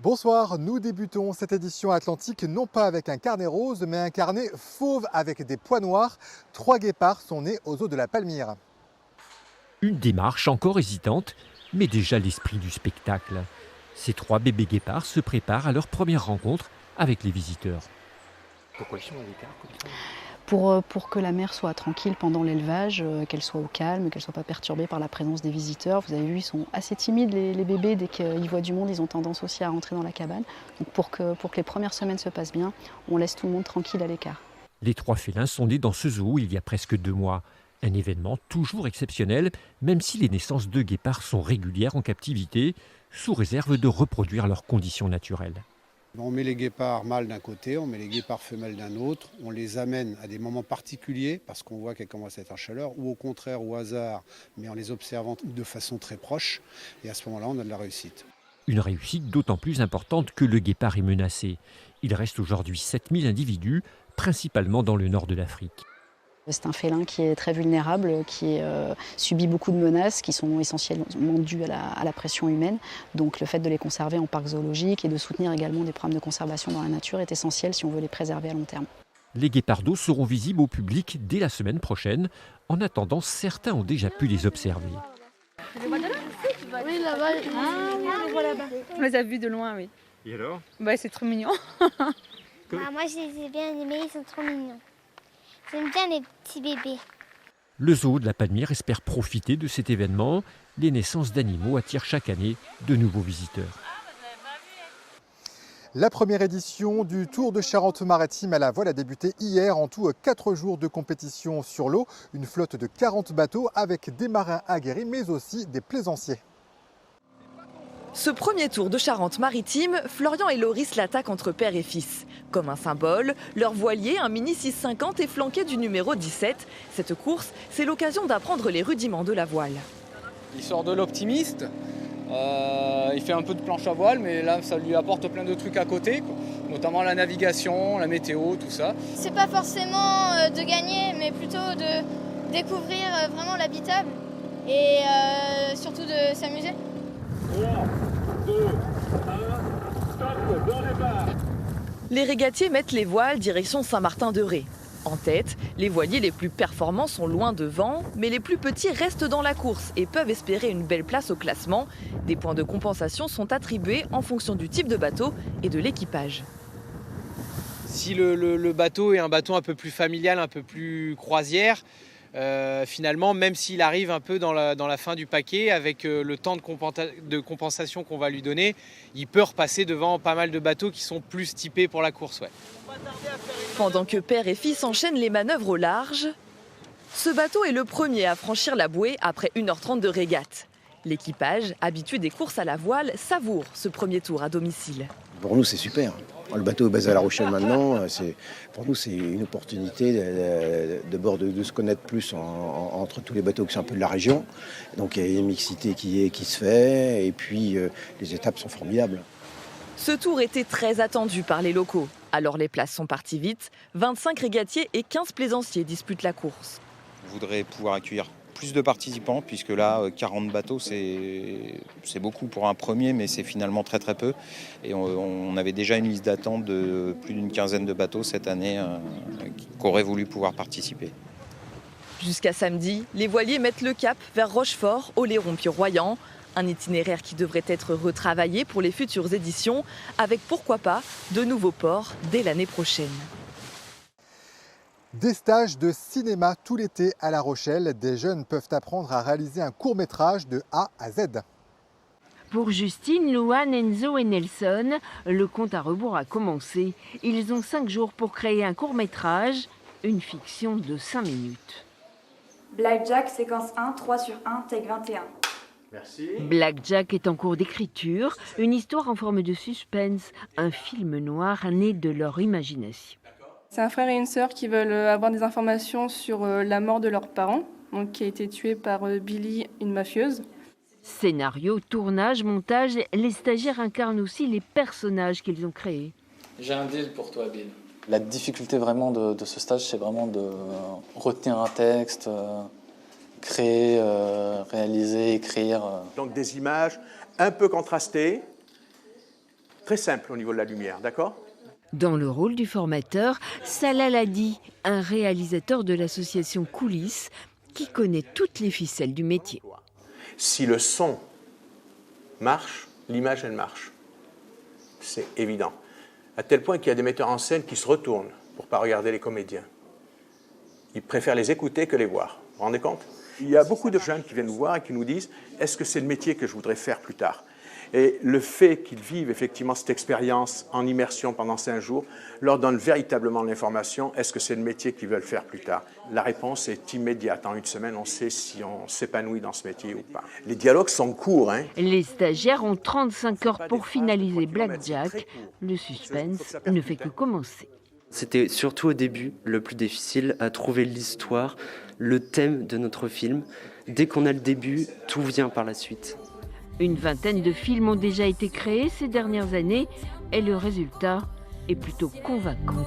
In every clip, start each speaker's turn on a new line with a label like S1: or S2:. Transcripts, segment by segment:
S1: Bonsoir, nous débutons cette édition atlantique non pas avec un carnet rose, mais un carnet fauve avec des pois noirs. 3 guépards sont nés aux eaux de la Palmyre.
S2: Une démarche encore hésitante, mais déjà l'esprit du spectacle. Ces 3 bébés guépards se préparent à leur première rencontre avec les visiteurs. Pourquoi ils sont à l'écart comme ça ?
S3: Pour que la mère soit tranquille pendant l'élevage, qu'elle soit au calme, qu'elle ne soit pas perturbée par la présence des visiteurs. Vous avez vu, ils sont assez timides les bébés, dès qu'ils voient du monde, ils ont tendance aussi à rentrer dans la cabane. Donc pour que les premières semaines se passent bien, on laisse tout le monde tranquille à l'écart.
S2: Les 3 félins sont nés dans ce zoo il y a presque 2 mois. Un événement toujours exceptionnel, même si les naissances de guépards sont régulières en captivité, sous réserve de reproduire leurs conditions naturelles.
S4: On met les guépards mâles d'un côté, on met les guépards femelles d'un autre, on les amène à des moments particuliers parce qu'on voit qu'elles commencent à être en chaleur ou au contraire au hasard, mais en les observant de façon très proche. Et à ce moment-là, on a de la réussite.
S2: Une réussite d'autant plus importante que le guépard est menacé. Il reste aujourd'hui 7000 individus, principalement dans le nord de l'Afrique.
S3: C'est un félin qui est très vulnérable, qui subit beaucoup de menaces qui sont essentiellement dues à la pression humaine. Donc le fait de les conserver en parc zoologique et de soutenir également des programmes de conservation dans la nature est essentiel si on veut les préserver à long terme.
S2: Les guépardos seront visibles au public dès la semaine prochaine. En attendant, certains ont déjà pu les observer.
S5: Oui, là-bas. Ah, oui, on les voit là-bas. On les a vus de loin, oui.
S2: Et alors ?
S5: C'est trop mignon.
S6: Moi, je les ai bien aimés, ils sont trop mignons. J'aime bien les petits bébés.
S2: Le zoo de la Palmyre espère profiter de cet événement. Les naissances d'animaux attirent chaque année de nouveaux visiteurs.
S1: La première édition du Tour de Charente-Maritime à la voile a débuté hier. En tout, 4 jours de compétition sur l'eau. Une flotte de 40 bateaux avec des marins aguerris, mais aussi des plaisanciers.
S7: Ce premier tour de Charente-Maritime, Florian et Loris l'attaquent entre père et fils. Comme un symbole, leur voilier, un Mini 650, est flanqué du numéro 17. Cette course, c'est l'occasion d'apprendre les rudiments de la voile.
S8: Il sort de l'optimiste, il fait un peu de planche à voile, mais là ça lui apporte plein de trucs à côté, quoi. Notamment la navigation, la météo, tout ça.
S6: C'est pas forcément de gagner, mais plutôt de découvrir vraiment l'habitable et surtout de s'amuser.
S9: 3, 2, 1, stop, bon départ.
S7: Les régatiers mettent les voiles direction Saint-Martin-de-Ré. En tête, les voiliers les plus performants sont loin devant, mais les plus petits restent dans la course et peuvent espérer une belle place au classement. Des points de compensation sont attribués en fonction du type de bateau et de l'équipage.
S8: Si le bateau est un bateau un peu plus familial, un peu plus croisière, finalement, même s'il arrive un peu dans la fin du paquet, avec le temps de compensation qu'on va lui donner, il peut repasser devant pas mal de bateaux qui sont plus typés pour la course. Ouais.
S7: Pendant que père et fils enchaînent les manœuvres au large, ce bateau est le premier à franchir la bouée après 1h30 de régate. L'équipage, habitué des courses à la voile, savoure ce premier tour à domicile.
S10: Pour nous, c'est super. Le bateau est basé à La Rochelle maintenant. Pour nous, c'est une opportunité d'abord de se connaître plus entre tous les bateaux qui sont un peu de la région. Donc il y a une mixité qui se fait et puis les étapes sont formidables.
S7: Ce tour était très attendu par les locaux. Alors les places sont parties vite. 25 régatiers et 15 plaisanciers disputent la course.
S11: On voudrait pouvoir accueillir plus de participants, puisque là, 40 bateaux, c'est beaucoup pour un premier, mais c'est finalement très très peu. Et on avait déjà une liste d'attente de plus d'une quinzaine de bateaux cette année qui auraient voulu pouvoir participer.
S7: Jusqu'à samedi, les voiliers mettent le cap vers Rochefort, Oléron puis Royan. Un itinéraire qui devrait être retravaillé pour les futures éditions, avec pourquoi pas de nouveaux ports dès l'année prochaine.
S1: Des stages de cinéma tout l'été à La Rochelle. Des jeunes peuvent apprendre à réaliser un court-métrage de A à Z.
S12: Pour Justine, Louane, Enzo et Nelson, le compte à rebours a commencé. Ils ont 5 jours pour créer un court-métrage, une fiction de 5 minutes.
S13: Blackjack, séquence 1, 3 sur 1, take 21.
S12: Merci. Blackjack est en cours d'écriture, une histoire en forme de suspense, un film noir né de leur imagination.
S14: C'est un frère et une sœur qui veulent avoir des informations sur la mort de leurs parents, donc qui a été tué par Billy, une mafieuse.
S12: Scénario, tournage, montage, les stagiaires incarnent aussi les personnages qu'ils ont créés.
S15: J'ai un deal pour toi, Bill.
S16: La difficulté vraiment de ce stage, c'est vraiment de retenir un texte,
S15: créer, réaliser, écrire.
S16: Donc des images un peu contrastées, très simples au niveau de la lumière, d'accord ?
S12: Dans le rôle du formateur, Salah Ladi, un réalisateur de l'association Coulisses, qui connaît toutes les ficelles du métier.
S16: Si le son marche, l'image, elle marche. C'est évident. À tel point qu'il y a des metteurs en scène qui se retournent pour ne pas regarder les comédiens. Ils préfèrent les écouter que les voir. Vous vous rendez compte ? Il y a beaucoup de jeunes qui viennent nous voir et qui nous disent « Est-ce que c'est le métier que je voudrais faire plus tard ?» Et le fait qu'ils vivent effectivement cette expérience en immersion pendant 5 jours leur donne véritablement l'information « Est-ce que c'est le métier qu'ils veulent faire plus tard ?» La réponse est immédiate. En 1 semaine, on sait si on s'épanouit dans ce métier ou pas. Les dialogues sont courts.
S12: Les stagiaires ont 35 heures pour finaliser Blackjack. Le suspense ne fait que commencer.
S17: C'était surtout au début le plus difficile à trouver l'histoire, le thème de notre film. Dès qu'on a le début, tout vient par la suite.
S12: Une vingtaine de films ont déjà été créés ces dernières années et le résultat est plutôt convaincant.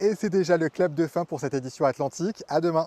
S1: Et c'est déjà le clap de fin pour cette édition Atlantique. À demain.